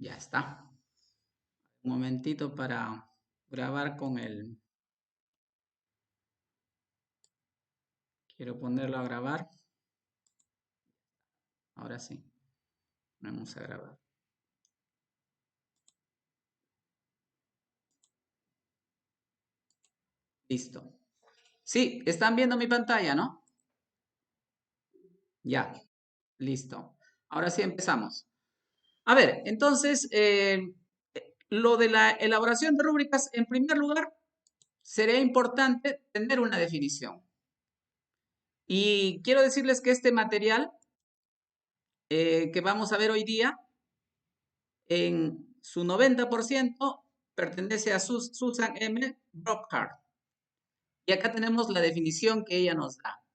Ya está. Un momentito para grabar con el... Quiero ponerlo a grabar. Ahora sí. Vamos a grabar. Listo. Sí, están viendo mi pantalla, ¿no? Ya. Listo. Ahora sí empezamos. A ver, entonces, lo de la elaboración de rúbricas, en primer lugar, sería importante tener una definición. Y quiero decirles que este material que vamos a ver hoy día, en su 90% pertenece a Susan M. Brockhart. Y acá tenemos la definición que ella nos da.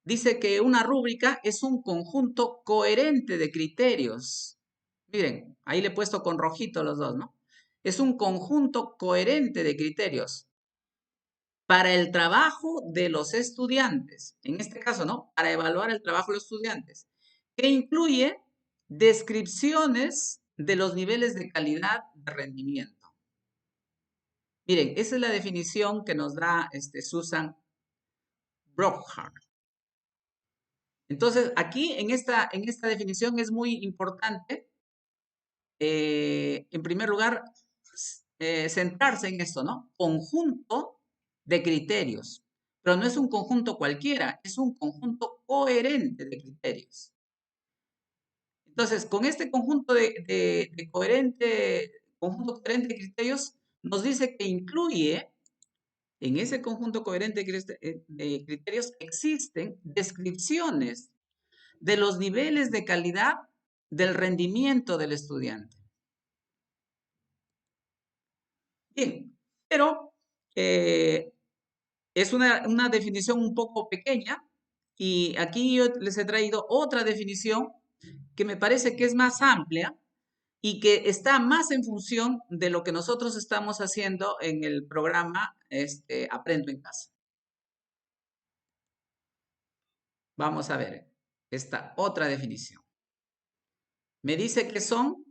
Dice que una rúbrica es un conjunto coherente de criterios. Miren, ahí le he puesto con rojito los dos, ¿no? Es un conjunto coherente de criterios para el trabajo de los estudiantes. En este caso, ¿no? Para evaluar el trabajo de los estudiantes, que incluye descripciones de los niveles de calidad de rendimiento. Miren, esa es la definición que nos da Susan Brockhart. Entonces, aquí en esta definición es muy importante, en primer lugar, centrarse en esto, ¿no? Conjunto de criterios. Pero no es un conjunto cualquiera, es un conjunto coherente de criterios. Entonces, con este conjunto conjunto coherente de criterios, nos dice que incluye, en ese conjunto coherente de criterios, existen descripciones de los niveles de calidad del rendimiento del estudiante. Bien, pero es una definición un poco pequeña y aquí yo les he traído otra definición que me parece que es más amplia y que está más en función de lo que nosotros estamos haciendo en el programa Aprendo en Casa. Vamos a ver esta otra definición. Me dice que son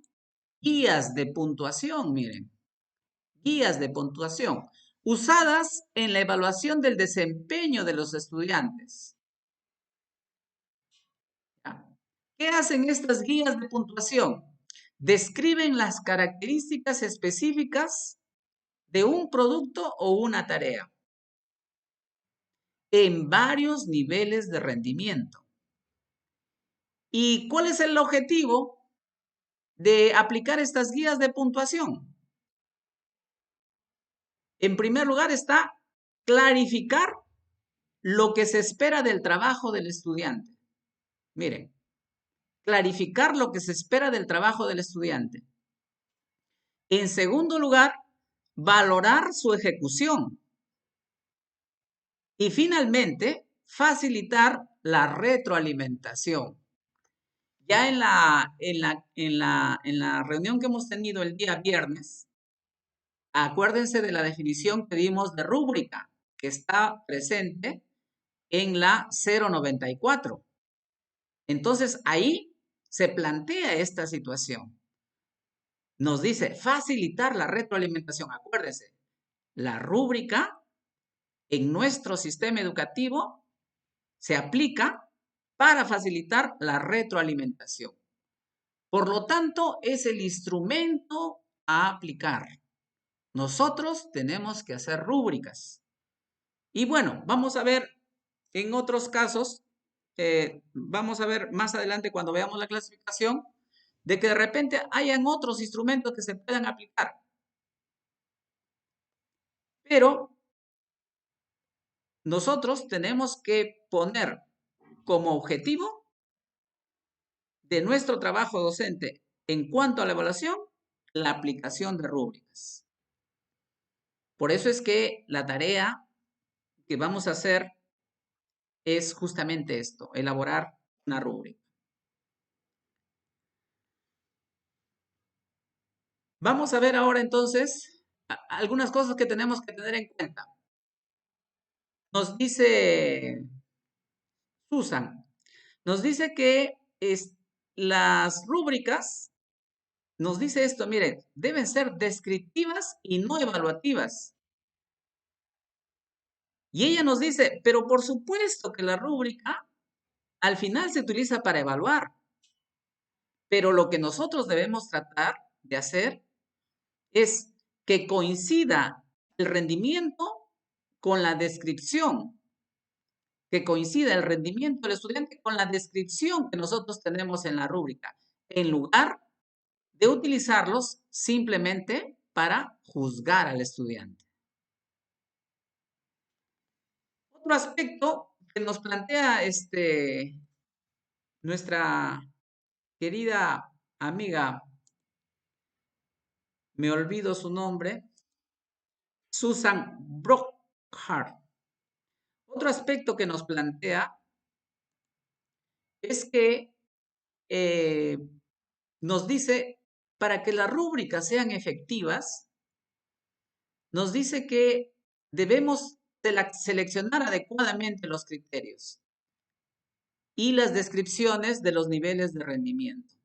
guías de puntuación, miren, guías de puntuación usadas en la evaluación del desempeño de los estudiantes. ¿Ya? ¿Qué hacen estas guías de puntuación? Describen las características específicas de un producto o una tarea en varios niveles de rendimiento. ¿Y cuál es el objetivo de aplicar estas guías de puntuación? En primer lugar está clarificar lo que se espera del trabajo del estudiante. Miren, clarificar lo que se espera del trabajo del estudiante. En segundo lugar, valorar su ejecución. Y finalmente, facilitar la retroalimentación. Ya en la reunión que hemos tenido el día viernes, acuérdense de la definición que dimos de rúbrica, que está presente en la 094. Entonces, ahí se plantea esta situación. Nos dice facilitar la retroalimentación. Acuérdense, la rúbrica en nuestro sistema educativo se aplica para facilitar la retroalimentación. Por lo tanto, es el instrumento a aplicar. Nosotros tenemos que hacer rúbricas. Y bueno, vamos a ver en otros casos, vamos a ver más adelante cuando veamos la clasificación, de que de repente hayan otros instrumentos que se puedan aplicar. Pero nosotros tenemos que poner como objetivo de nuestro trabajo docente en cuanto a la evaluación, la aplicación de rúbricas. Por eso es que la tarea que vamos a hacer es justamente esto, elaborar una rúbrica. Vamos a ver ahora entonces algunas cosas que tenemos que tener en cuenta. Nos dice Susan, nos dice que las rúbricas nos dice esto, miren, deben ser descriptivas y no evaluativas. Y ella nos dice, pero por supuesto que la rúbrica al final se utiliza para evaluar, pero lo que nosotros debemos tratar de hacer es que coincida el rendimiento con la descripción, que coincida el rendimiento del estudiante con la descripción que nosotros tenemos en la rúbrica, en lugar de utilizarlos simplemente para juzgar al estudiante. Otro aspecto que nos plantea nuestra querida amiga, me olvido su nombre, Susan Brockhart. Otro aspecto que nos plantea es que nos dice, para que las rúbricas sean efectivas, nos dice que debemos seleccionar adecuadamente los criterios y las descripciones de los niveles de rendimiento.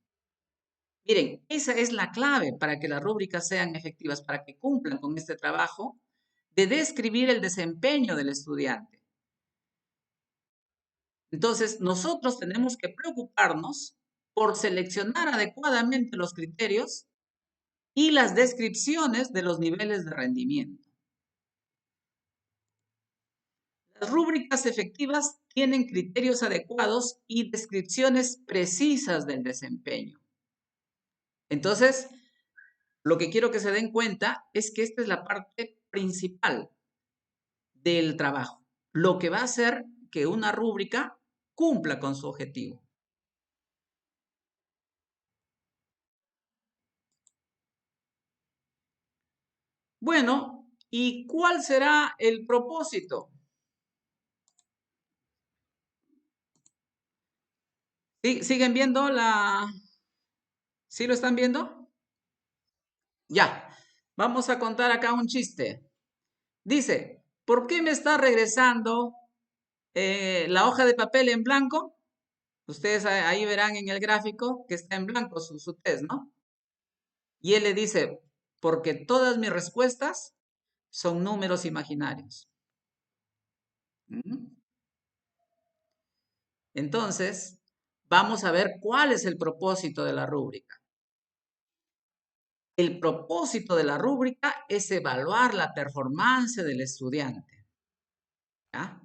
Miren, esa es la clave para que las rúbricas sean efectivas, para que cumplan con este trabajo de describir el desempeño del estudiante. Entonces, nosotros tenemos que preocuparnos por seleccionar adecuadamente los criterios y las descripciones de los niveles de rendimiento. Las rúbricas efectivas tienen criterios adecuados y descripciones precisas del desempeño. Entonces, lo que quiero que se den cuenta es que esta es la parte principal del trabajo, lo que va a hacer que una rúbrica cumpla con su objetivo. Bueno, ¿y cuál será el propósito? ¿Siguen viendo la... ¿Sí lo están viendo? Ya, vamos a contar acá un chiste. Dice, ¿por qué me está regresando la hoja de papel en blanco? Ustedes ahí verán en el gráfico que está en blanco su test, ¿no? Y él le dice, porque todas mis respuestas son números imaginarios. ¿Mm? Entonces, vamos a ver cuál es el propósito de la rúbrica. El propósito de la rúbrica es evaluar la performance del estudiante. ¿Ya?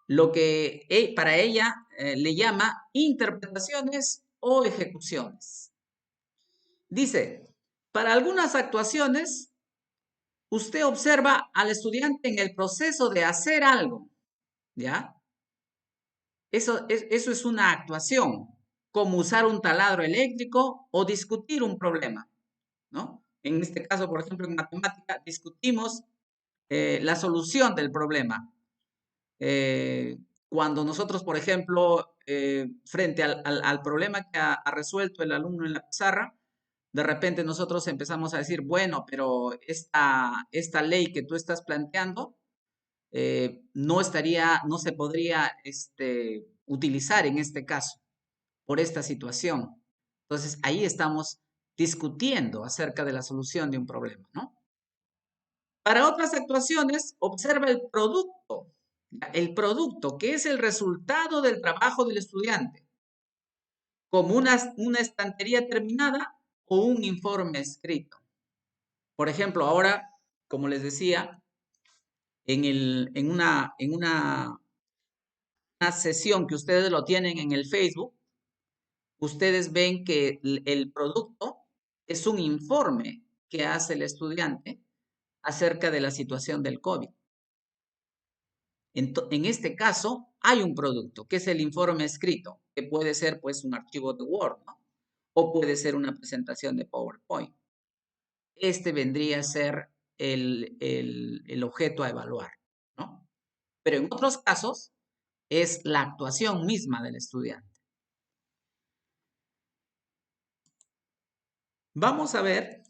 Lo que para ella le llama interpretaciones o ejecuciones. Dice, para algunas actuaciones, usted observa al estudiante en el proceso de hacer algo, ¿ya? Eso es una actuación, como usar un taladro eléctrico o discutir un problema, ¿no? En este caso, por ejemplo, en matemática, discutimos la solución del problema. Cuando nosotros, por ejemplo, frente al problema que ha resuelto el alumno en la pizarra, de repente nosotros empezamos a decir, bueno, pero esta ley que tú estás planteando no se podría utilizar en este caso por esta situación. Entonces, ahí estamos discutiendo acerca de la solución de un problema, ¿no? Para otras actuaciones, observa el producto, que es el resultado del trabajo del estudiante, como una estantería terminada o un informe escrito. Por ejemplo, ahora, como les decía, en una sesión que ustedes lo tienen en el Facebook, ustedes ven que el producto es un informe que hace el estudiante acerca de la situación del COVID. En este caso, hay un producto, que es el informe escrito, que puede ser pues un archivo de Word, ¿no? O puede ser una presentación de PowerPoint. Este vendría a ser el objeto a evaluar, ¿no? Pero en otros casos, es la actuación misma del estudiante. Vamos a ver,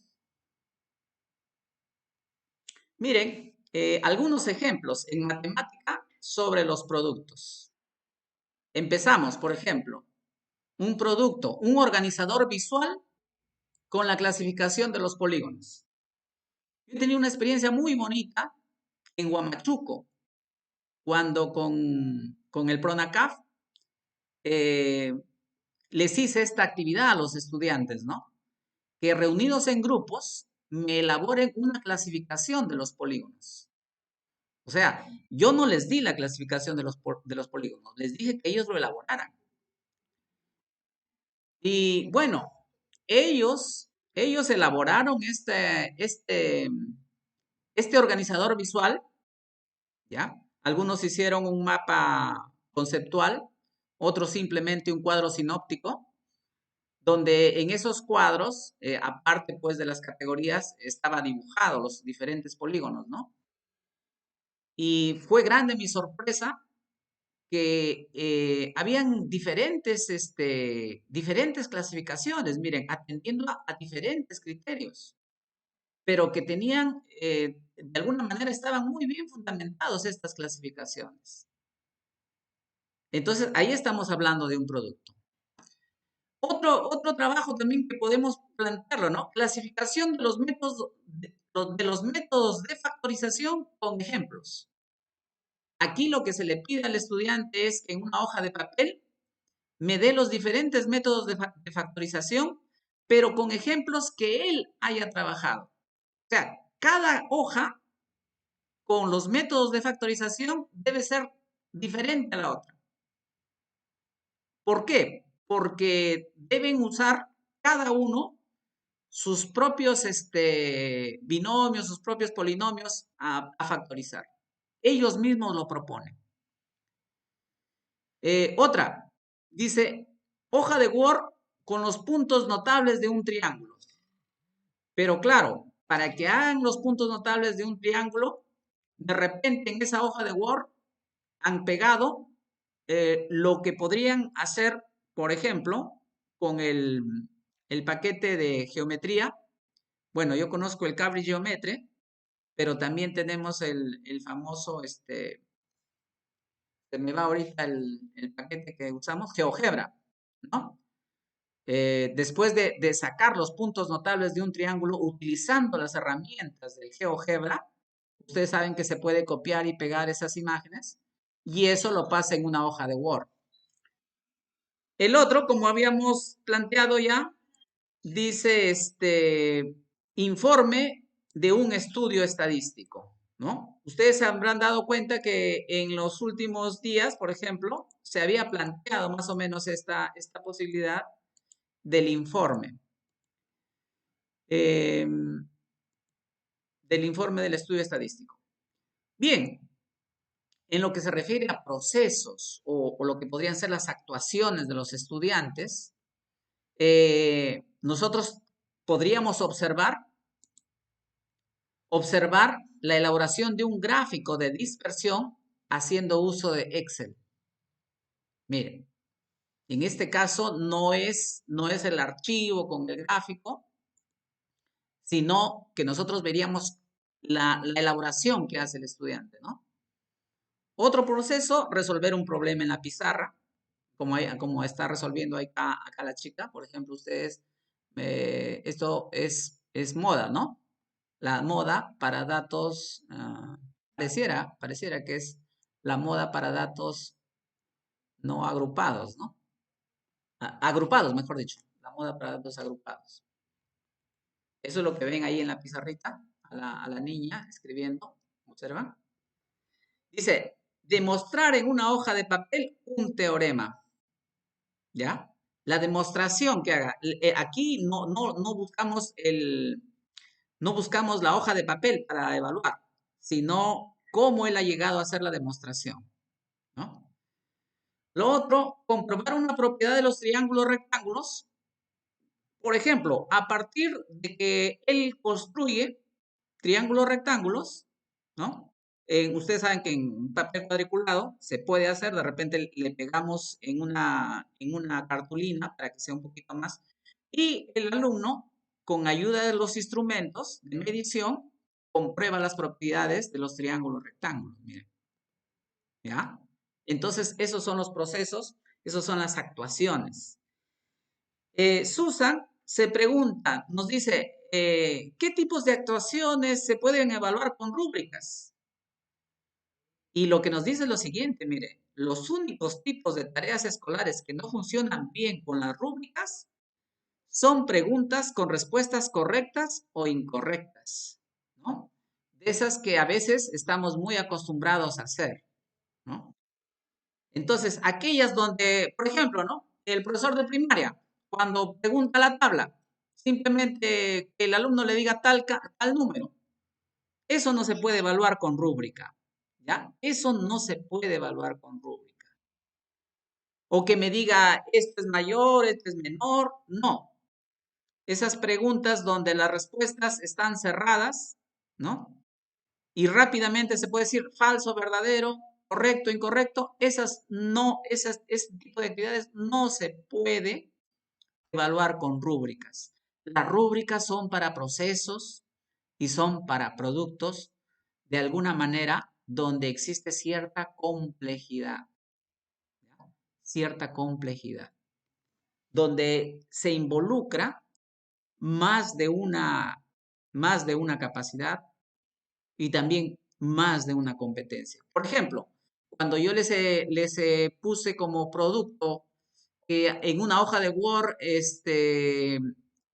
miren, algunos ejemplos en matemática sobre los productos. Empezamos, por ejemplo, un producto, un organizador visual con la clasificación de los polígonos. Yo tenía una experiencia muy bonita en Huamachuco, cuando con el PRONACAF les hice esta actividad a los estudiantes, ¿no? Que reunidos en grupos me elaboren una clasificación de los polígonos. O sea, yo no les di la clasificación de los polígonos, les dije que ellos lo elaboraran. Y bueno, ellos elaboraron este organizador visual, ¿ya? Algunos hicieron un mapa conceptual, otros simplemente un cuadro sinóptico, donde en esos cuadros, aparte pues de las categorías, estaba dibujado los diferentes polígonos, ¿no? Y fue grande mi sorpresa que habían diferentes clasificaciones, miren, atendiendo a diferentes criterios, pero que tenían, de alguna manera, estaban muy bien fundamentados estas clasificaciones. Entonces, ahí estamos hablando de un producto. Otro trabajo también que podemos plantearlo, ¿no? Clasificación de los métodos de factorización con ejemplos. Aquí lo que se le pide al estudiante es que en una hoja de papel me dé los diferentes métodos de factorización, pero con ejemplos que él haya trabajado. O sea, cada hoja con los métodos de factorización debe ser diferente a la otra. ¿Por qué? Porque deben usar cada uno sus propios binomios, sus propios polinomios a factorizar. Ellos mismos lo proponen. Otra, dice, hoja de Word con los puntos notables de un triángulo. Pero claro, para que hagan los puntos notables de un triángulo, de repente en esa hoja de Word han pegado lo que podrían hacer, por ejemplo, con el paquete de geometría. Bueno, yo conozco el Cabri Geometry, pero también tenemos el famoso, se me va ahorita el paquete que usamos, GeoGebra, ¿no? Después de sacar los puntos notables de un triángulo utilizando las herramientas del GeoGebra, ustedes saben que se puede copiar y pegar esas imágenes y eso lo pasa en una hoja de Word. El otro, como habíamos planteado ya, dice informe de un estudio estadístico, ¿no? Ustedes se habrán dado cuenta que en los últimos días, por ejemplo, se había planteado más o menos esta posibilidad del informe. Del informe del estudio estadístico. Bien, en lo que se refiere a procesos o lo que podrían ser las actuaciones de los estudiantes, nosotros podríamos observar la elaboración de un gráfico de dispersión haciendo uso de Excel. Miren, en este caso no es el archivo con el gráfico, sino que nosotros veríamos la elaboración que hace el estudiante, ¿no? Otro proceso, resolver un problema en la pizarra, como está resolviendo acá la chica. Por ejemplo, ustedes, esto es moda, ¿no? La moda para datos, pareciera que es la moda para datos no agrupados, ¿no? Agrupados, mejor dicho, la moda para datos agrupados. Eso es lo que ven ahí en la pizarrita, a la niña escribiendo, ¿observan? Dice, demostrar en una hoja de papel un teorema, ¿ya? La demostración que haga. Aquí no buscamos la hoja de papel para evaluar, sino cómo él ha llegado a hacer la demostración, ¿no? Lo otro, comprobar una propiedad de los triángulos rectángulos. Por ejemplo, a partir de que él construye triángulos rectángulos, ¿no? Ustedes saben que en un papel cuadriculado se puede hacer, de repente le pegamos en una cartulina para que sea un poquito más, y el alumno, con ayuda de los instrumentos de medición, comprueba las propiedades de los triángulos rectángulos, miren, ¿ya? Entonces, esos son los procesos, esos son las actuaciones. Susan se pregunta, nos dice, ¿qué tipos de actuaciones se pueden evaluar con rúbricas? Y lo que nos dice es lo siguiente, mire, los únicos tipos de tareas escolares que no funcionan bien con las rúbricas son preguntas con respuestas correctas o incorrectas, ¿no? De esas que a veces estamos muy acostumbrados a hacer, ¿no? Entonces, aquellas donde, por ejemplo, ¿no? El profesor de primaria, cuando pregunta la tabla, simplemente que el alumno le diga tal número. Eso no se puede evaluar con rúbrica, ¿ya? Eso no se puede evaluar con rúbrica. O que me diga, esto es mayor, esto es menor. No. Esas preguntas donde las respuestas están cerradas, ¿no? Y rápidamente se puede decir falso, verdadero, correcto, incorrecto. Ese tipo de actividades no se puede evaluar con rúbricas. Las rúbricas son para procesos y son para productos de alguna manera donde existe cierta complejidad, ¿ya? Cierta complejidad, donde se involucra más de una, más de una capacidad y también más de una competencia. Por ejemplo, cuando yo les puse como producto que en una hoja de Word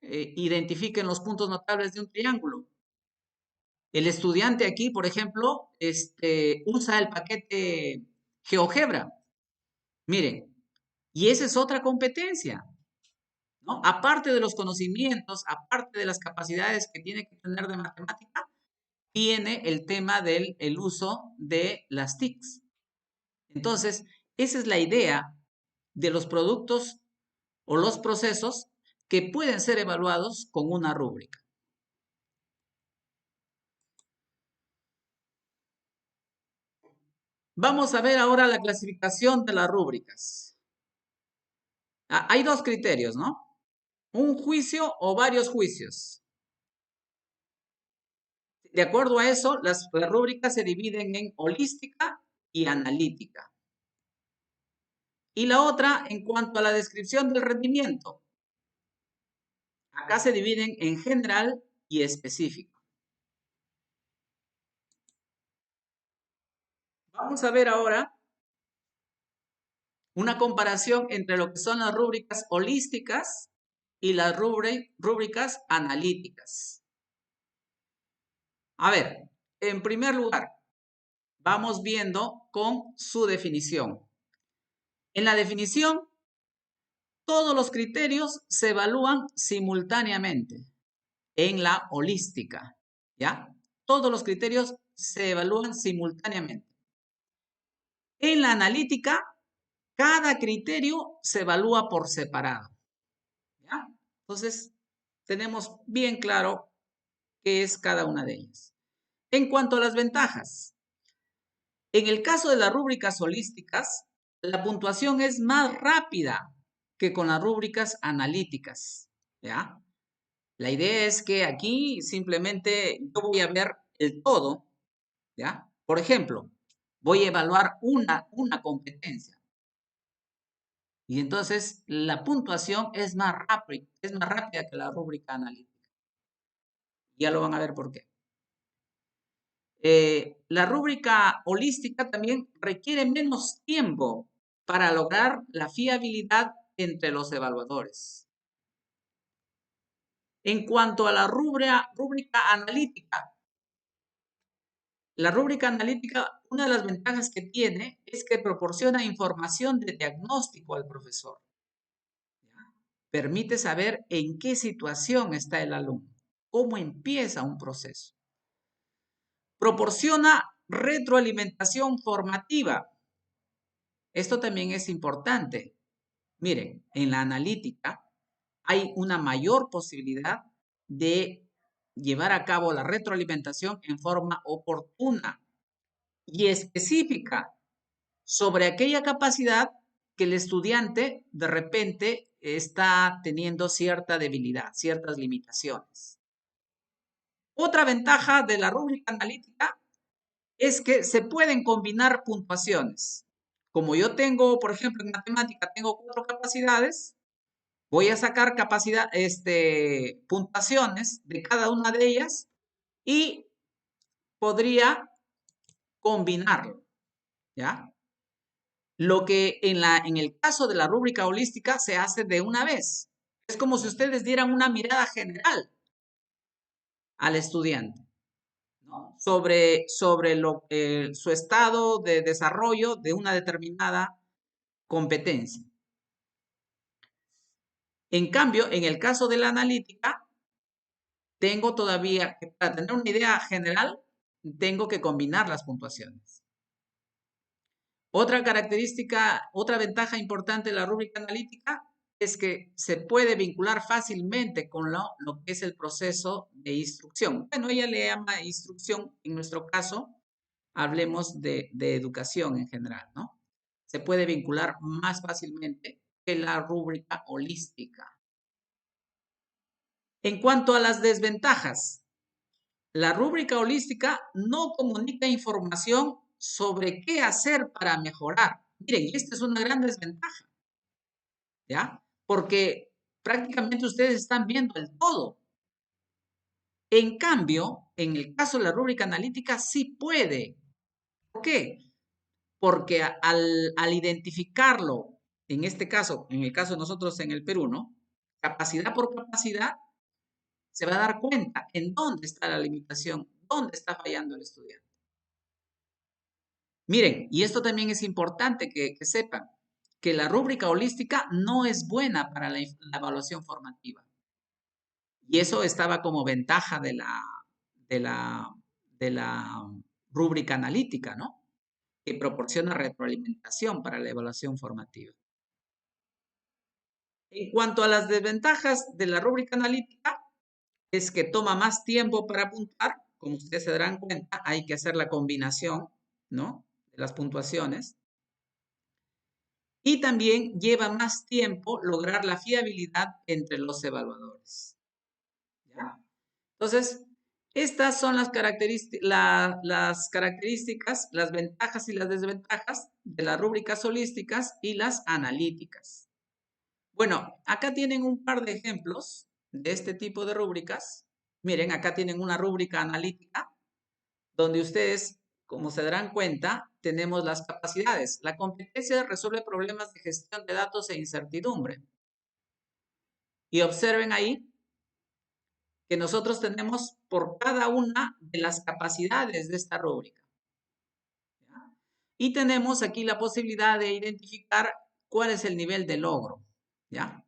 identifiquen los puntos notables de un triángulo. El estudiante aquí, por ejemplo, usa el paquete GeoGebra. Miren, y esa es otra competencia, ¿no? Aparte de los conocimientos, aparte de las capacidades que tiene que tener de matemática, viene el tema del el uso de las TICs. Entonces, esa es la idea de los productos o los procesos que pueden ser evaluados con una rúbrica. Vamos a ver ahora la clasificación de las rúbricas. Hay dos criterios, ¿no? Un juicio o varios juicios. De acuerdo a eso, las rúbricas se dividen en holística y analítica. Y la otra, en cuanto a la descripción del rendimiento. Acá se dividen en general y específico. Vamos a ver ahora una comparación entre lo que son las rúbricas holísticas y las rúbricas analíticas. A ver, en primer lugar, vamos viendo con su definición. En la definición, todos los criterios se evalúan simultáneamente en la holística, ¿ya? Todos los criterios se evalúan simultáneamente. En la analítica, cada criterio se evalúa por separado, ¿ya? Entonces, tenemos bien claro qué es cada una de ellas. En cuanto a las ventajas, en el caso de las rúbricas holísticas, la puntuación es más rápida que con las rúbricas analíticas, ¿ya? La idea es que aquí simplemente yo voy a ver el todo, ¿ya? Por ejemplo, voy a evaluar una competencia. Y entonces la puntuación es más rápida que la rúbrica analítica. Ya lo van a ver por qué. La rúbrica holística también requiere menos tiempo para lograr la fiabilidad entre los evaluadores. En cuanto a la rúbrica analítica, la rúbrica analítica, una de las ventajas que tiene es que proporciona información de diagnóstico al profesor. Permite saber en qué situación está el alumno, cómo empieza un proceso. Proporciona retroalimentación formativa. Esto también es importante. Miren, en la analítica hay una mayor posibilidad de llevar a cabo la retroalimentación en forma oportuna y específica sobre aquella capacidad que el estudiante de repente está teniendo cierta debilidad, ciertas limitaciones. Otra ventaja de la rúbrica analítica es que se pueden combinar puntuaciones. Como yo tengo, por ejemplo, en matemática tengo 4 capacidades, Voy a sacar puntuaciones de cada una de ellas y podría combinarlo, ¿ya? Lo que en el caso de la rúbrica holística se hace de una vez. Es como si ustedes dieran una mirada general al estudiante, ¿no? sobre su estado de desarrollo de una determinada competencia. En cambio, en el caso de la analítica, tengo todavía, para tener una idea general, tengo que combinar las puntuaciones. Otra característica, otra ventaja importante de la rúbrica analítica es que se puede vincular fácilmente con lo que es el proceso de instrucción. Bueno, ella le llama instrucción, en nuestro caso, hablemos de educación en general, ¿no? Se puede vincular más fácilmente que la rúbrica holística. En cuanto a las desventajas, la rúbrica holística no comunica información sobre qué hacer para mejorar. Miren, esta es una gran desventaja, ¿ya? Porque prácticamente ustedes están viendo el todo. En cambio, en el caso de la rúbrica analítica sí puede. ¿Por qué? Porque al identificarlo, en este caso, en el caso de nosotros en el Perú, ¿no? Capacidad por capacidad, se va a dar cuenta en dónde está la limitación, dónde está fallando el estudiante. Miren, y esto también es importante que sepan, que la rúbrica holística no es buena para la evaluación formativa. Y eso estaba como ventaja de la, de la rúbrica analítica, ¿no? Que proporciona retroalimentación para la evaluación formativa. En cuanto a las desventajas de la rúbrica analítica, es que toma más tiempo para apuntar. Como ustedes se darán cuenta, hay que hacer la combinación, ¿no? De las puntuaciones. Y también lleva más tiempo lograr la fiabilidad entre los evaluadores. ¿Ya? Entonces, estas son las características, las ventajas y las desventajas de las rúbricas holísticas y las analíticas. Bueno, acá tienen un par de ejemplos de este tipo de rúbricas. Miren, acá tienen una rúbrica analítica donde ustedes, como se darán cuenta, tenemos las capacidades. La competencia resuelve problemas de gestión de datos e incertidumbre. Y observen ahí que nosotros tenemos por cada una de las capacidades de esta rúbrica. ¿Ya? Y tenemos aquí la posibilidad de identificar cuál es el nivel de logro. ¿Ya?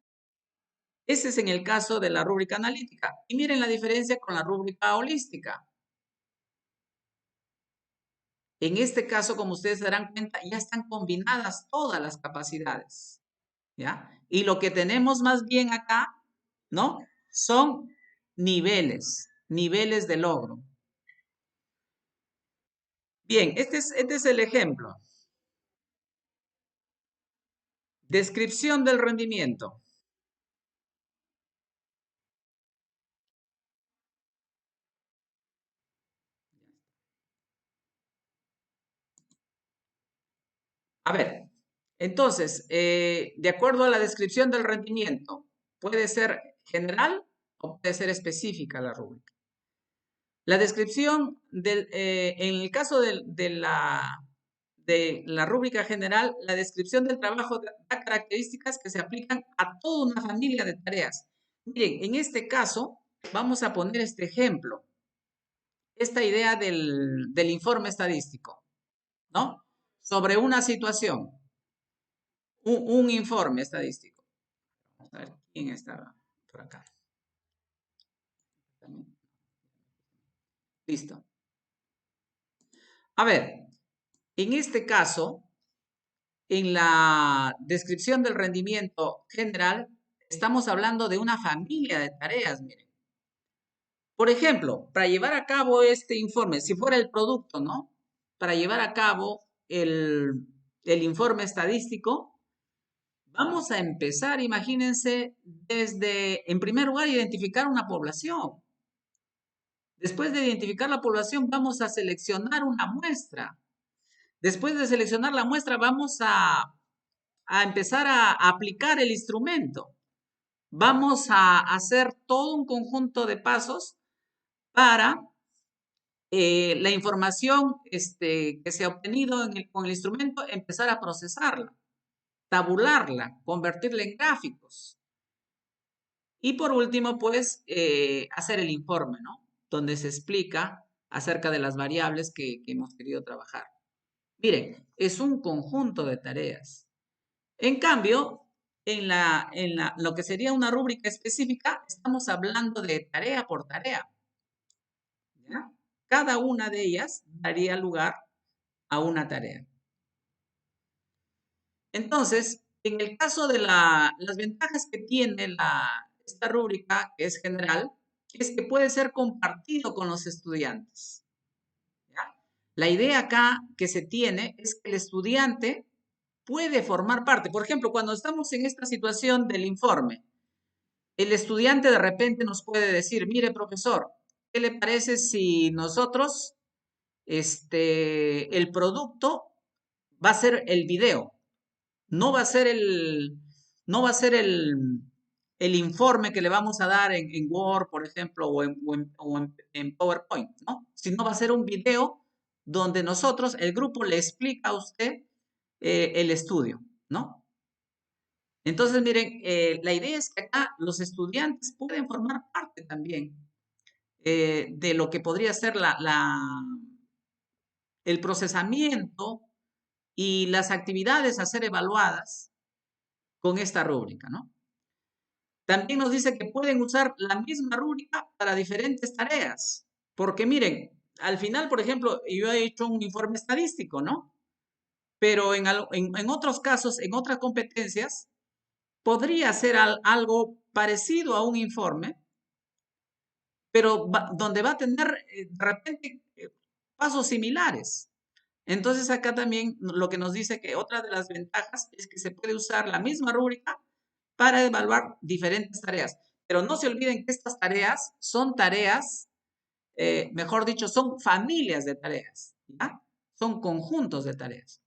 Ese es en el caso de la rúbrica analítica. Y miren la diferencia con la rúbrica holística. En este caso, como ustedes se darán cuenta, ya están combinadas todas las capacidades, ¿ya? Y lo que tenemos más bien acá, ¿no? Son niveles de logro. Bien, este es el ejemplo. Descripción del rendimiento. A ver, entonces, de acuerdo a la descripción del rendimiento, puede ser general o puede ser específica la rúbrica. La descripción, en el caso de la rúbrica general, la descripción del trabajo da características que se aplican a toda una familia de tareas. Miren, en este caso, vamos a poner este ejemplo, esta idea del informe estadístico, ¿no? Sobre una situación, un informe estadístico. Vamos a ver quién está por acá. Listo. A ver, en este caso, en la descripción del rendimiento general, estamos hablando de una familia de tareas, miren. Por ejemplo, para llevar a cabo este informe, si fuera el producto, ¿no? Para llevar a cabo el informe estadístico, vamos a empezar, imagínense, desde, en primer lugar, identificar una población. Después de identificar la población, vamos a seleccionar una muestra. Después de seleccionar la muestra, vamos a empezar a aplicar el instrumento. vamos a hacer todo un conjunto de pasos para la información que se ha obtenido con el instrumento, empezar a procesarla, tabularla, convertirla en gráficos. Y por último, pues, hacer el informe, ¿no? Donde se explica acerca de las variables que hemos querido trabajar. Miren, es un conjunto de tareas. En cambio, lo que sería una rúbrica específica, estamos hablando de tarea por tarea, ¿ya? Cada una de ellas daría lugar a una tarea. Entonces, en el caso de las ventajas que tiene esta rúbrica, que es general, es que puede ser compartido con los estudiantes, ¿ya? La idea acá que se tiene es que el estudiante puede formar parte. Por ejemplo, cuando estamos en esta situación del informe, el estudiante de repente nos puede decir, mire, profesor, ¿qué le parece si nosotros, el producto va a ser el video? No va a ser no va a ser el informe que le vamos a dar en Word, por ejemplo, o en PowerPoint, ¿no? Sino va a ser un video donde nosotros, el grupo, le explica a usted el estudio, ¿no? Entonces, miren, la idea es que acá los estudiantes pueden formar parte también de lo que podría ser el procesamiento y las actividades a ser evaluadas con esta rúbrica, ¿no? También nos dice que pueden usar la misma rúbrica para diferentes tareas, porque miren, al final, por ejemplo, yo he hecho un informe estadístico, ¿no? Pero en otros casos, en otras competencias, podría ser algo parecido a un informe, pero donde va a tener de repente pasos similares. Entonces acá también lo que nos dice que otra de las ventajas es que se puede usar la misma rúbrica para evaluar diferentes tareas. Pero no se olviden que estas tareas son tareas, mejor dicho, son familias de tareas, ¿ya? Son conjuntos de tareas.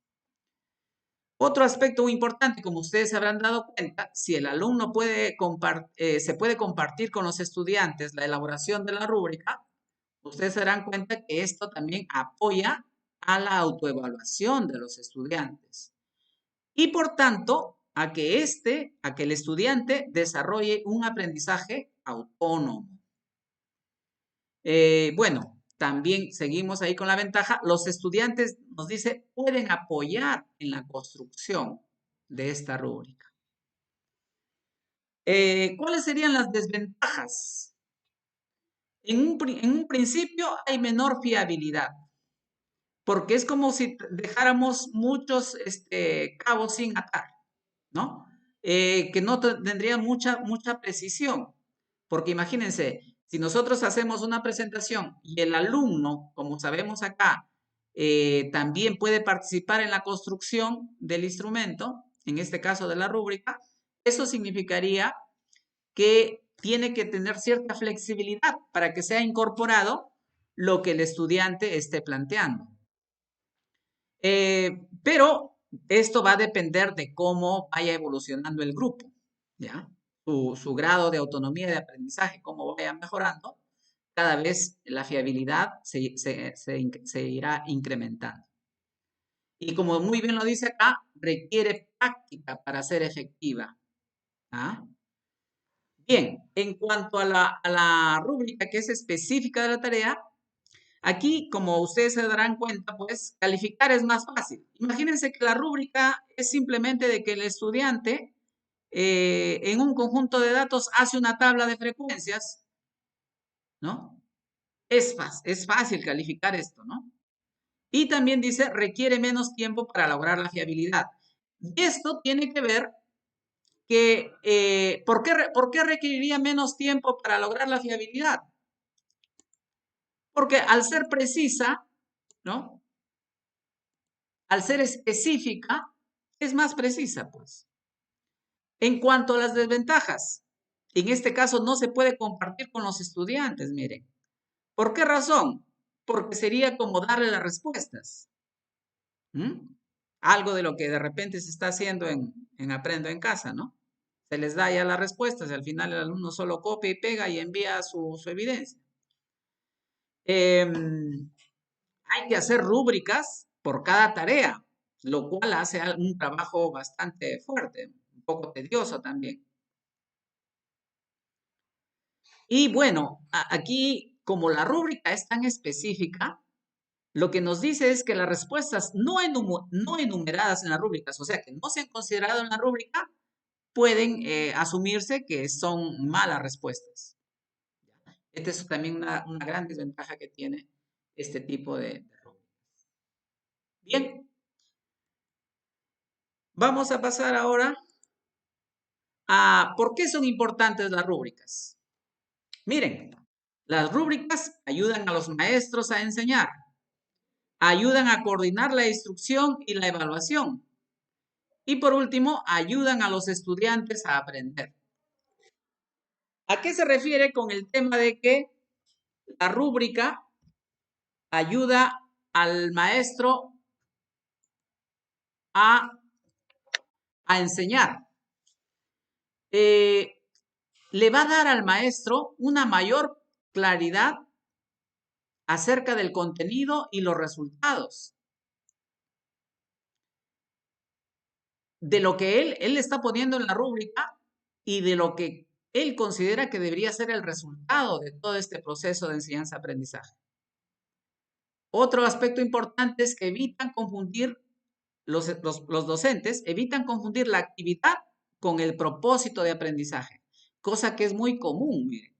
Otro aspecto muy importante, como ustedes se habrán dado cuenta, si el alumno se puede compartir con los estudiantes la elaboración de la rúbrica, ustedes se darán cuenta que esto también apoya a la autoevaluación de los estudiantes y por tanto a que el estudiante desarrolle un aprendizaje autónomo. Bueno, también seguimos ahí con la ventaja. Los estudiantes, nos dice, pueden apoyar en la construcción de esta rúbrica. ¿Cuáles serían las desventajas? En un principio hay menor fiabilidad, porque es como si dejáramos muchos cabos sin atar, ¿no? Que no tendrían mucha precisión, porque imagínense, si nosotros hacemos una presentación y el alumno, como sabemos acá, también puede participar en la construcción del instrumento, en este caso de la rúbrica, eso significaría que tiene que tener cierta flexibilidad para que sea incorporado lo que el estudiante esté planteando. Pero esto va a depender de cómo vaya evolucionando el grupo, ¿ya? Su grado de autonomía de aprendizaje, cómo vaya mejorando, cada vez la fiabilidad se irá incrementando. Y como muy bien lo dice acá, requiere práctica para ser efectiva. ¿Ah? Bien, en cuanto a la rúbrica que es específica de la tarea, aquí, como ustedes se darán cuenta, pues calificar es más fácil. Imagínense que la rúbrica es simplemente de que el estudiante en un conjunto de datos hace una tabla de frecuencias, ¿no? Es fácil calificar esto, ¿no? Y también dice, requiere menos tiempo para lograr la fiabilidad. Y esto tiene que ver que, por qué requeriría menos tiempo para lograr la fiabilidad? Porque al ser precisa, ¿no? Al ser específica, es más precisa, pues. En cuanto a las desventajas, en este caso no se puede compartir con los estudiantes, miren. ¿Por qué razón? Porque sería como darle las respuestas. ¿Mm? Algo de lo que de repente se está haciendo en Aprendo en Casa, ¿no? Se les da ya las respuestas y al final el alumno solo copia y pega y envía su evidencia. Hay que hacer rúbricas por cada tarea, lo cual hace un trabajo bastante fuerte, un poco tedioso también. Y bueno, aquí, como la rúbrica es tan específica, lo que nos dice es que las respuestas no enumeradas en las rúbricas, o sea, que no se han considerado en la rúbrica, pueden asumirse que son malas respuestas. Esta es también una gran desventaja que tiene este tipo de rúbricas. Bien, vamos a pasar ahora a por qué son importantes las rúbricas. Miren, las rúbricas ayudan a los maestros a enseñar, ayudan a coordinar la instrucción y la evaluación. Y por último, ayudan a los estudiantes a aprender. ¿A qué se refiere con el tema de que la rúbrica ayuda al maestro a enseñar? Le va a dar al maestro una mayor claridad acerca del contenido y los resultados. De lo que él está poniendo en la rúbrica y de lo que él considera que debería ser el resultado de todo este proceso de enseñanza-aprendizaje. Otro aspecto importante es que evitan confundir, los docentes evitan confundir la actividad con el propósito de aprendizaje, cosa que es muy común, miren.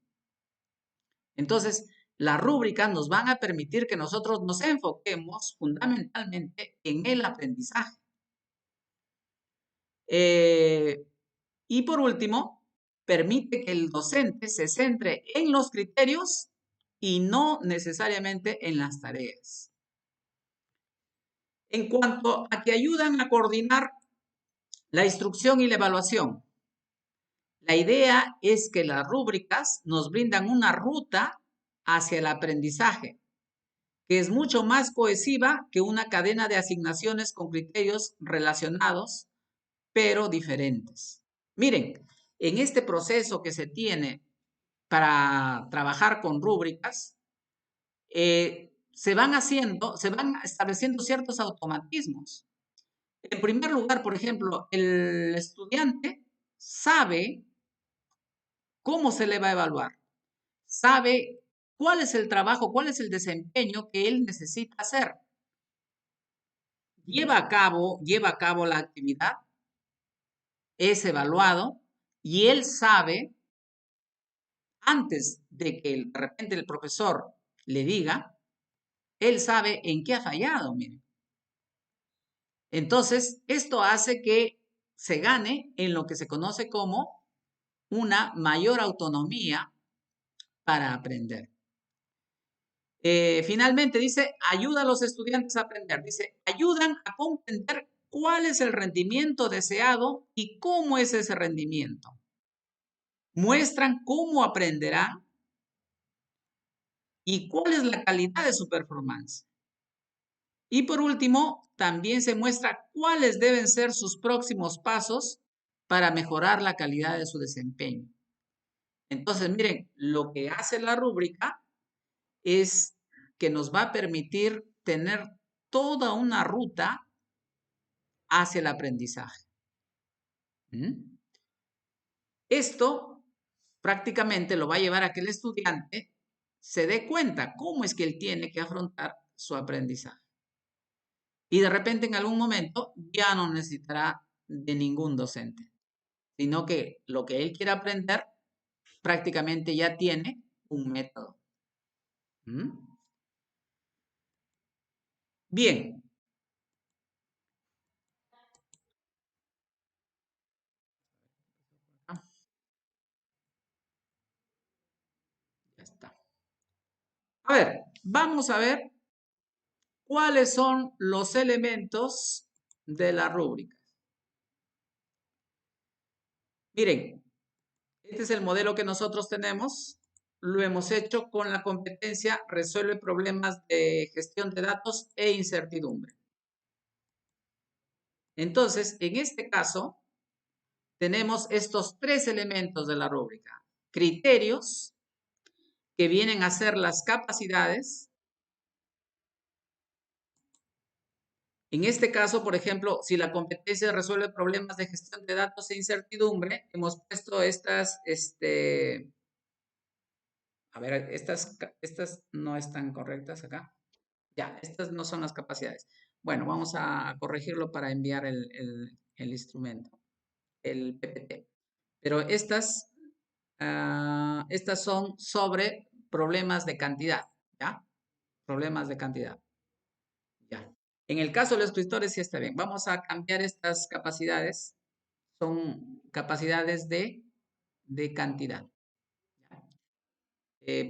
Entonces, las rúbricas nos van a permitir que nosotros nos enfoquemos fundamentalmente en el aprendizaje. Y por último, permite que el docente se centre en los criterios y no necesariamente en las tareas. En cuanto a que ayudan a coordinar la instrucción y la evaluación, la idea es que las rúbricas nos brindan una ruta hacia el aprendizaje, que es mucho más cohesiva que una cadena de asignaciones con criterios relacionados, pero diferentes. Miren, en este proceso que se tiene para trabajar con rúbricas, se van estableciendo ciertos automatismos. En primer lugar, por ejemplo, el estudiante sabe cómo se le va a evaluar, sabe cuál es el trabajo, cuál es el desempeño que él necesita hacer. Lleva a cabo la actividad, es evaluado y él sabe, antes de que de repente el profesor le diga, él sabe en qué ha fallado, miren. Entonces, esto hace que se gane en lo que se conoce como una mayor autonomía para aprender. Finalmente dice, ayuda a los estudiantes a aprender. Dice, ayudan a comprender cuál es el rendimiento deseado y cómo es ese rendimiento. Muestran cómo aprenderán y cuál es la calidad de su performance. Y por último, también se muestra cuáles deben ser sus próximos pasos para mejorar la calidad de su desempeño. Entonces, miren, lo que hace la rúbrica es que nos va a permitir tener toda una ruta hacia el aprendizaje. Esto prácticamente lo va a llevar a que el estudiante se dé cuenta cómo es que él tiene que afrontar su aprendizaje. Y de repente en algún momento ya no necesitará de ningún docente, sino que lo que él quiera aprender prácticamente ya tiene un método. Bien. Ya está. A ver, vamos a ver cuáles son los elementos de la rúbrica. Miren, este es el modelo que nosotros tenemos. Lo hemos hecho con la competencia resuelve problemas de gestión de datos e incertidumbre. Entonces, en este caso, tenemos estos tres elementos de la rúbrica. Criterios, que vienen a ser las capacidades. En este caso, por ejemplo, si la competencia resuelve problemas de gestión de datos e incertidumbre, hemos puesto estas, a ver, estas no están correctas acá. Ya, estas no son las capacidades. Bueno, vamos a corregirlo para enviar el instrumento, el PPT. Pero estas son sobre problemas de cantidad, ¿ya? Problemas de cantidad, ya. En el caso de los escritores sí está bien. Vamos a cambiar estas capacidades. Son capacidades de cantidad.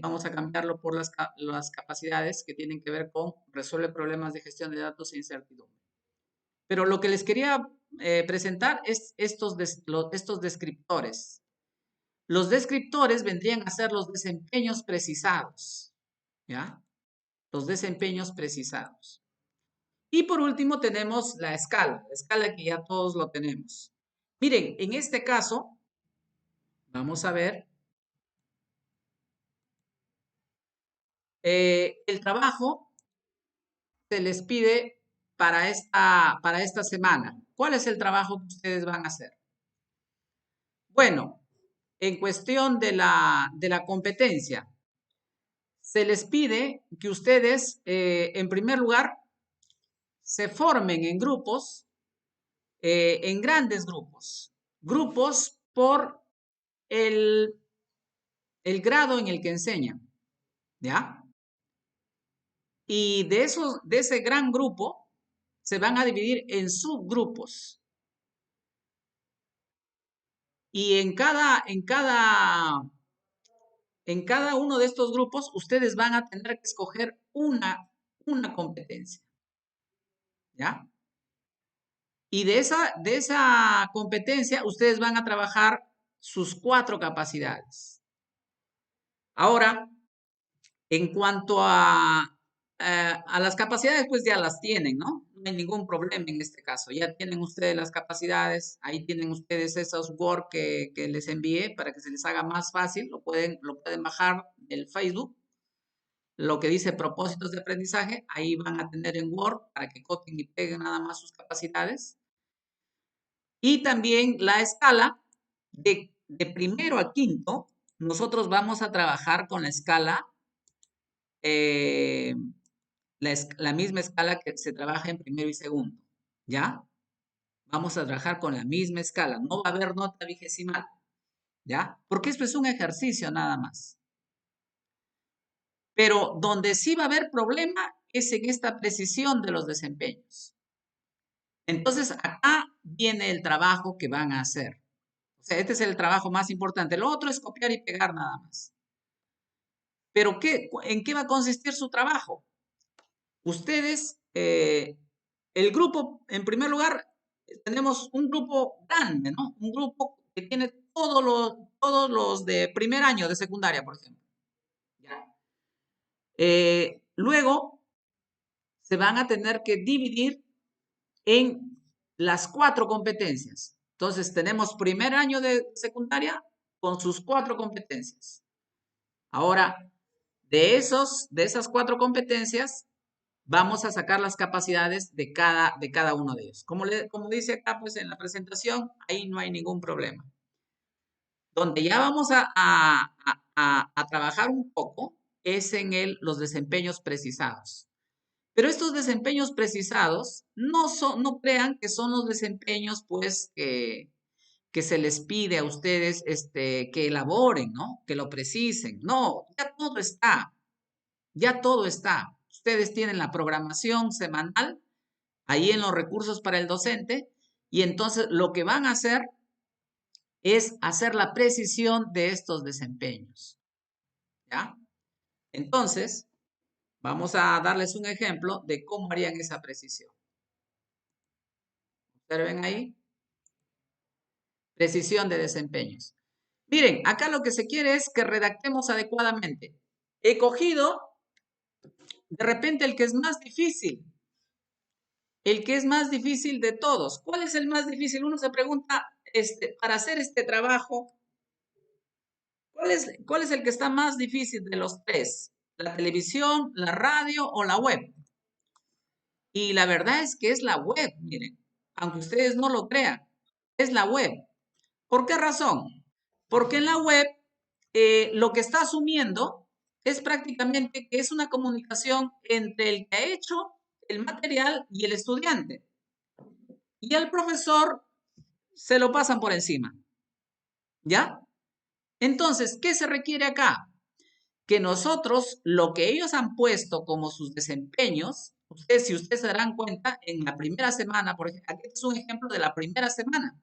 Vamos a cambiarlo por las capacidades que tienen que ver con resuelve problemas de gestión de datos e incertidumbre. Pero lo que les quería presentar es estos descriptores. Los descriptores vendrían a ser los desempeños precisados, ¿ya? Los desempeños precisados. Y por último tenemos la escala que ya todos lo tenemos. Miren, en este caso, vamos a ver, el trabajo se les pide para esta semana. ¿Cuál es el trabajo que ustedes van a hacer? Bueno, en cuestión de la competencia, se les pide que ustedes, en primer lugar, se formen en grupos, en grandes grupos. Grupos por el grado en el que enseñan, ¿ya? Y de ese gran grupo se van a dividir en subgrupos. Y en cada uno de estos grupos, ustedes van a tener que escoger una competencia, ¿ya? Y de esa competencia, ustedes van a trabajar sus 4 capacidades. Ahora, en cuanto a las capacidades, pues ya las tienen, ¿no? No hay ningún problema en este caso. Ya tienen ustedes las capacidades, ahí tienen ustedes esos Word que les envié para que se les haga más fácil. Lo pueden bajar del Facebook. Lo que dice propósitos de aprendizaje, ahí van a tener en Word para que copien y peguen nada más sus capacidades. Y también la escala de primero a quinto, nosotros vamos a trabajar con la escala, la misma escala que se trabaja en primero y segundo, ¿ya? Vamos a trabajar con la misma escala, no va a haber nota vigesimal, ¿ya? Porque esto es un ejercicio nada más. Pero donde sí va a haber problema es en esta precisión de los desempeños. Entonces, acá viene el trabajo que van a hacer. O sea, este es el trabajo más importante. Lo otro es copiar y pegar nada más. Pero ¿en qué va a consistir su trabajo? Ustedes, el grupo, en primer lugar, tenemos un grupo grande, ¿no? Un grupo que tiene todos los de primer año de secundaria, por ejemplo. ¿Ya? Luego, se van a tener que dividir en las 4 competencias. Entonces, tenemos primer año de secundaria con sus 4 competencias. Ahora, de esas 4 competencias, vamos a sacar las capacidades de cada uno de ellos. Como dice acá, pues en la presentación, ahí no hay ningún problema. Donde ya vamos a trabajar un poco es en los desempeños precisados. Pero estos desempeños precisados no crean que son los desempeños, pues, que se les pide a ustedes que elaboren, ¿no? Que lo precisen. No, ya todo está. Ya todo está. Ustedes tienen la programación semanal ahí en los recursos para el docente y entonces lo que van a hacer es hacer la precisión de estos desempeños. ¿Ya? Entonces, vamos a darles un ejemplo de cómo harían esa precisión. ¿Observen ahí? Precisión de desempeños. Miren, acá lo que se quiere es que redactemos adecuadamente. He cogido de repente el que es más difícil. El que es más difícil de todos. ¿Cuál es el más difícil? Uno se pregunta, para hacer este trabajo, ¿cuál es el que está más difícil de los tres? ¿La televisión, la radio o la web? Y la verdad es que es la web, miren, aunque ustedes no lo crean, es la web. ¿Por qué razón? Porque en la web lo que está asumiendo es prácticamente que es una comunicación entre el que ha hecho el material y el estudiante. Y al profesor se lo pasan por encima. ¿Ya? Entonces, ¿qué se requiere acá? Que nosotros, lo que ellos han puesto como sus desempeños, si ustedes se darán cuenta, en la primera semana, por ejemplo, aquí es un ejemplo de la primera semana.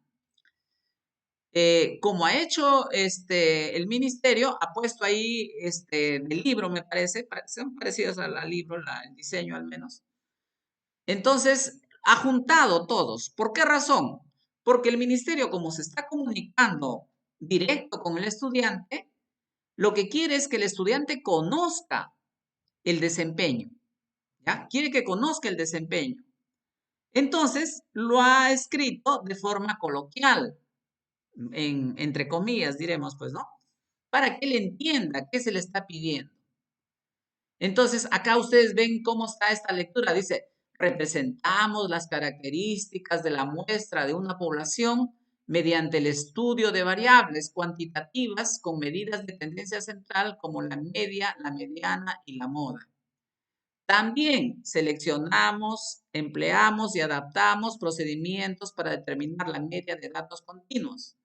Como ha hecho el ministerio, ha puesto ahí el libro, me parece, son parecidos al libro, el diseño al menos. Entonces, ha juntado todos. ¿Por qué razón? Porque el ministerio, como se está comunicando directo con el estudiante, lo que quiere es que el estudiante conozca el desempeño. ¿Ya? Quiere que conozca el desempeño. Entonces, lo ha escrito de forma coloquial, entre comillas, diremos, pues, ¿no? Para que él entienda qué se le está pidiendo. Entonces, acá ustedes ven cómo está esta lectura. Dice, representamos las características de la muestra de una población mediante el estudio de variables cuantitativas con medidas de tendencia central como la media, la mediana y la moda. También seleccionamos, empleamos y adaptamos procedimientos para determinar la media de datos continuos.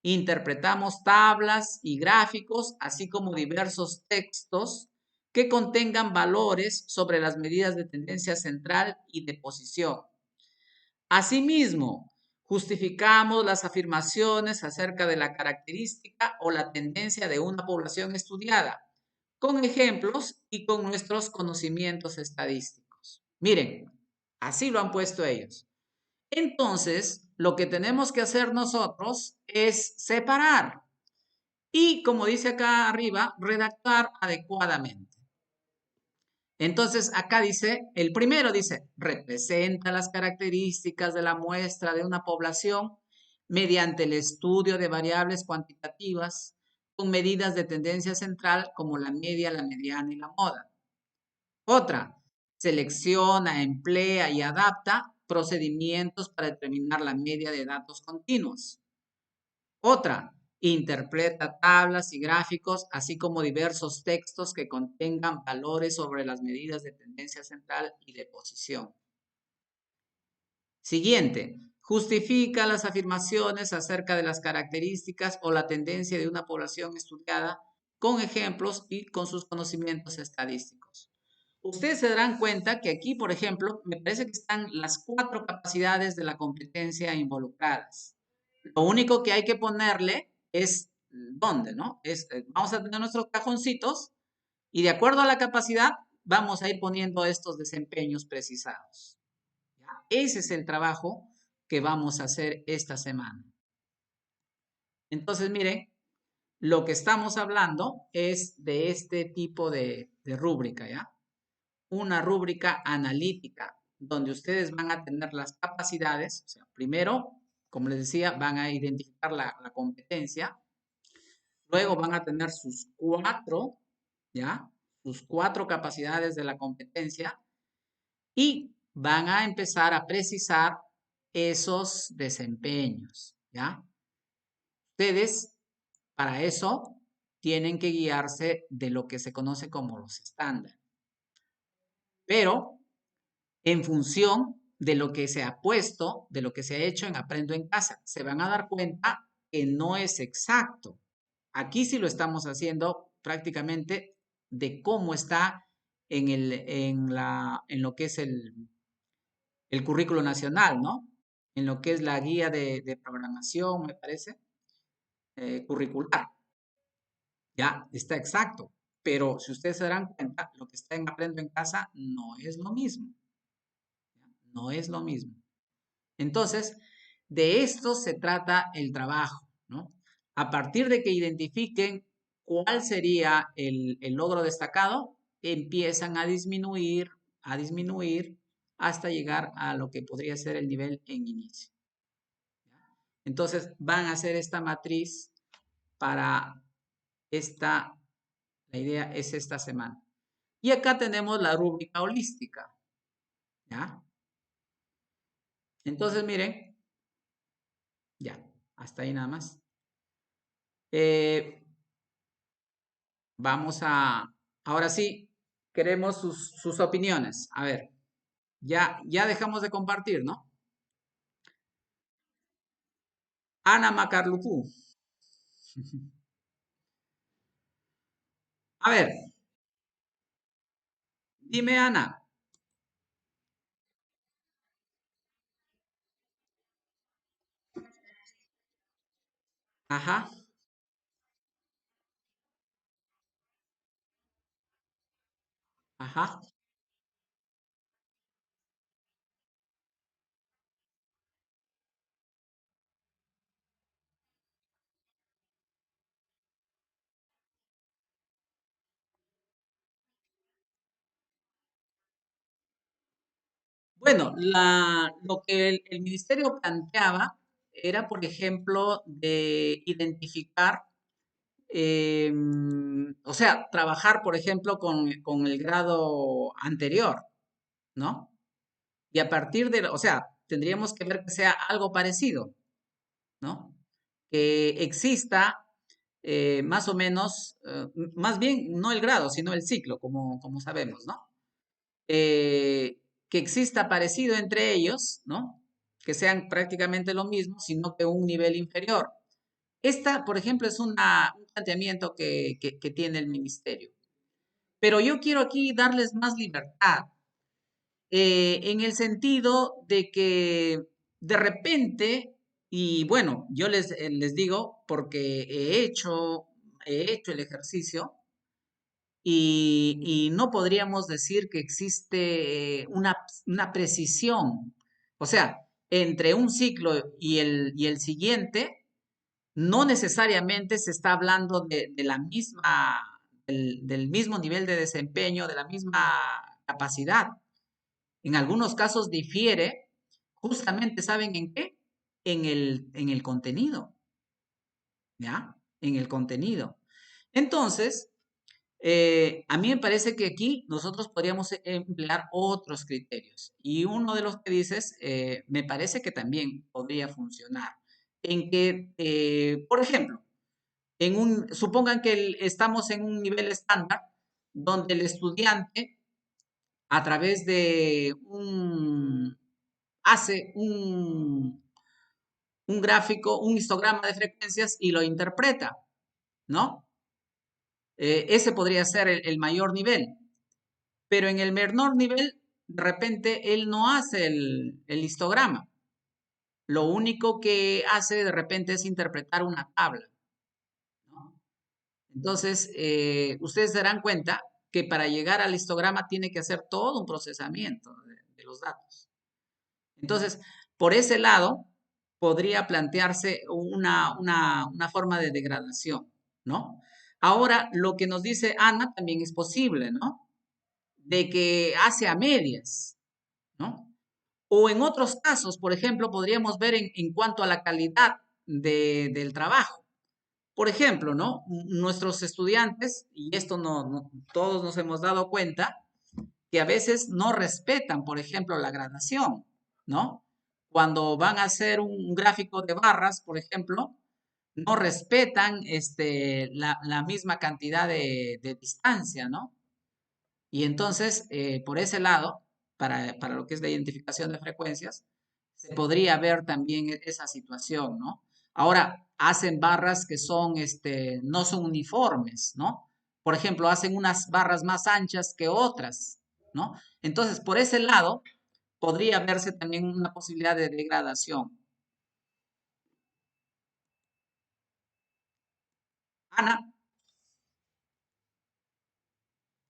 Interpretamos tablas y gráficos, así como diversos textos que contengan valores sobre las medidas de tendencia central y de posición. Asimismo, justificamos las afirmaciones acerca de la característica o la tendencia de una población estudiada, con ejemplos y con nuestros conocimientos estadísticos. Miren, así lo han puesto ellos. Entonces, lo que tenemos que hacer nosotros es separar y, como dice acá arriba, redactar adecuadamente. Entonces, acá dice, el primero dice, representa las características de la muestra de una población mediante el estudio de variables cuantitativas con medidas de tendencia central como la media, la mediana y la moda. Otra, selecciona, emplea y adapta procedimientos para determinar la media de datos continuos. Otra, interpreta tablas y gráficos, así como diversos textos que contengan valores sobre las medidas de tendencia central y de posición. Siguiente, justifica las afirmaciones acerca de las características o la tendencia de una población estudiada con ejemplos y con sus conocimientos estadísticos. Ustedes se darán cuenta que aquí, por ejemplo, me parece que están las 4 capacidades de la competencia involucradas. Lo único que hay que ponerle es dónde, ¿no? Vamos a tener nuestros cajoncitos y de acuerdo a la capacidad vamos a ir poniendo estos desempeños precisados. ¿Ya? Ese es el trabajo que vamos a hacer esta semana. Entonces, miren, lo que estamos hablando es de este tipo de rúbrica, ¿ya? Una rúbrica analítica, donde ustedes van a tener las capacidades, o sea, primero, como les decía, van a identificar la competencia, luego van a tener sus 4, ¿ya? Sus 4 capacidades de la competencia y van a empezar a precisar esos desempeños, ¿ya? Ustedes, para eso, tienen que guiarse de lo que se conoce como los estándares. Pero en función de lo que se ha puesto, de lo que se ha hecho en Aprendo en Casa. Se van a dar cuenta que no es exacto. Aquí sí lo estamos haciendo prácticamente de cómo está en lo que es el currículo nacional, ¿no? En lo que es la guía de programación, me parece, curricular. Ya está exacto. Pero si ustedes se darán cuenta, lo que está en Aprendo en Casa no es lo mismo. No es lo mismo. Entonces, de esto se trata el trabajo, ¿no? A partir de que identifiquen cuál sería el logro destacado, empiezan a disminuir hasta llegar a lo que podría ser el nivel en inicio. Entonces van a hacer esta matriz para esta, la idea es esta semana. Y acá tenemos la rúbrica holística, ¿ya? Entonces, miren, ya, hasta ahí nada más. Eh, vamos a, ahora sí, queremos sus opiniones. A ver, ya dejamos de compartir, ¿no? Ana Macarlucú. A ver, dime Ana. Ajá, ajá. Bueno, lo que el ministerio planteaba era, por ejemplo, de identificar, o sea, trabajar, por ejemplo, con el grado anterior, ¿no? Y a partir de, o sea, tendríamos que ver que sea algo parecido, ¿no? Que exista más o menos, más bien no el grado, sino el ciclo, como sabemos, ¿no? Que exista parecido entre ellos, ¿no? Que sean prácticamente lo mismo, sino que un nivel inferior. Esta, por ejemplo, es un planteamiento que tiene el ministerio. Pero yo quiero aquí darles más libertad, en el sentido de que de repente, y bueno, yo les digo porque he hecho el ejercicio y no podríamos decir que existe una precisión. O sea, entre un ciclo y el siguiente, no necesariamente se está hablando de la misma, del mismo nivel de desempeño, de la misma capacidad. En algunos casos difiere, justamente, ¿saben en qué? En el contenido, ¿ya? En el contenido. Entonces, a mí me parece que aquí nosotros podríamos emplear otros criterios. Y uno de los que dices, me parece que también podría funcionar. En que, por ejemplo, supongan que estamos en un nivel estándar donde el estudiante, a través de hace un gráfico, un histograma de frecuencias y lo interpreta, ¿no? Ese podría ser el mayor nivel. Pero en el menor nivel, de repente, él no hace el histograma. Lo único que hace de repente es interpretar una tabla, ¿no? Entonces, ustedes se darán cuenta que para llegar al histograma tiene que hacer todo un procesamiento de los datos. Entonces, por ese lado, podría plantearse una forma de degradación, ¿no? Ahora, lo que nos dice Ana también es posible, ¿no? De que hace a medias, ¿no? O en otros casos, por ejemplo, podríamos ver en cuanto a la calidad del trabajo. Por ejemplo, ¿no? Nuestros estudiantes, y esto todos nos hemos dado cuenta, que a veces no respetan, por ejemplo, la gradación, ¿no? Cuando van a hacer un gráfico de barras, por ejemplo, no respetan la misma cantidad de distancia, ¿no? Y entonces, por ese lado, para lo que es la identificación de frecuencias, se podría ver también esa situación, ¿no? Ahora, hacen barras que no son uniformes, ¿no? Por ejemplo, hacen unas barras más anchas que otras, ¿no? Entonces, por ese lado, podría verse también una posibilidad de degradación. Ana,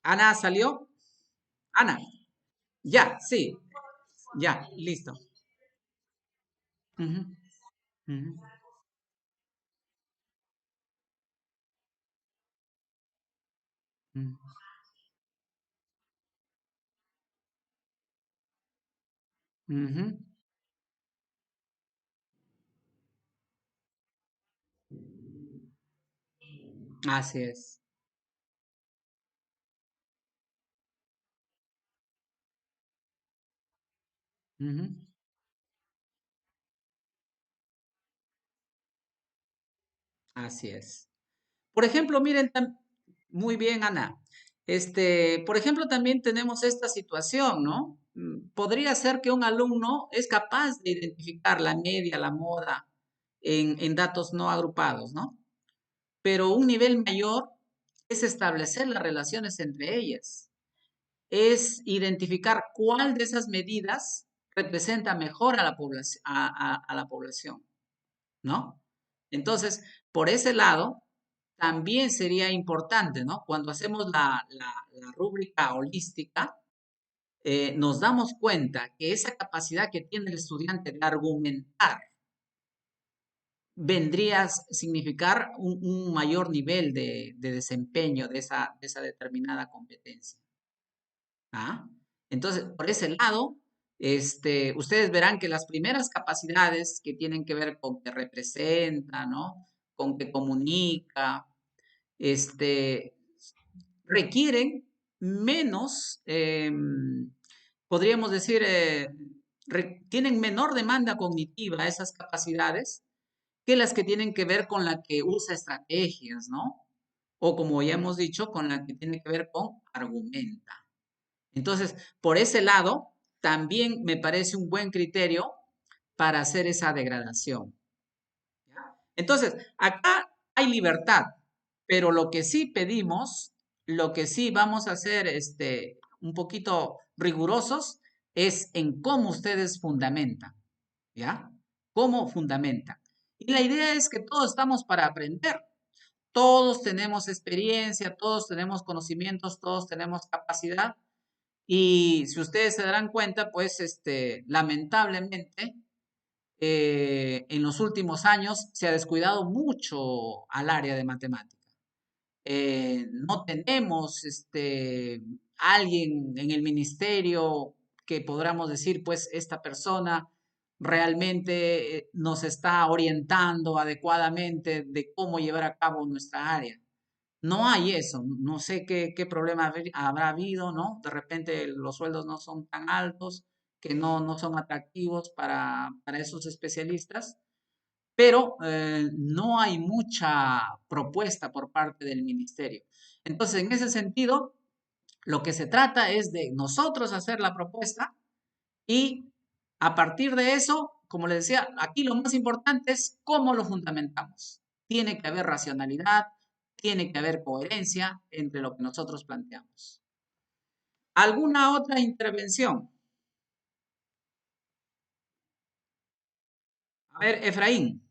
Ana salió. Ana, ya, sí, ya, listo. Ujú, ujú, ujú, ujú. Así es. Ujú. Así es. Por ejemplo, miren, muy bien, Ana. Por ejemplo, también tenemos esta situación, ¿no? Podría ser que un alumno es capaz de identificar la media, la moda en datos no agrupados, ¿no? Pero un nivel mayor es establecer las relaciones entre ellas, es identificar cuál de esas medidas representa mejor a la población, a la población, ¿no? Entonces, por ese lado, también sería importante, ¿no? Cuando hacemos la rúbrica holística, nos damos cuenta que esa capacidad que tiene el estudiante de argumentar vendría a significar un mayor nivel de desempeño de esa determinada competencia. ¿Ah? Entonces, por ese lado, ustedes verán que las primeras capacidades que tienen que ver con que representa, ¿no? Con que comunica, este, requieren menos, podríamos decir, tienen menor demanda cognitiva esas capacidades que las que tienen que ver con la que usa estrategias, ¿no? O como ya hemos dicho, con la que tiene que ver con argumenta. Entonces, por ese lado, también me parece un buen criterio para hacer esa degradación. Entonces, acá hay libertad, pero lo que sí pedimos, lo que sí vamos a hacer un poquito rigurosos es en cómo ustedes fundamentan, ¿ya? ¿Cómo fundamentan? Y la idea es que todos estamos para aprender. Todos tenemos experiencia, todos tenemos conocimientos, todos tenemos capacidad. Y si ustedes se darán cuenta, pues lamentablemente en los últimos años se ha descuidado mucho al área de matemática. No tenemos alguien en el ministerio que podamos decir, pues esta persona realmente nos está orientando adecuadamente de cómo llevar a cabo nuestra área. No hay eso, no sé qué problema habrá habido, ¿no? De repente los sueldos no son tan altos, que no son atractivos para esos especialistas, pero no hay mucha propuesta por parte del ministerio. Entonces, en ese sentido, lo que se trata es de nosotros hacer la propuesta y a partir de eso, como les decía, aquí lo más importante es cómo lo fundamentamos. Tiene que haber racionalidad, tiene que haber coherencia entre lo que nosotros planteamos. ¿Alguna otra intervención? A ver, Efraín.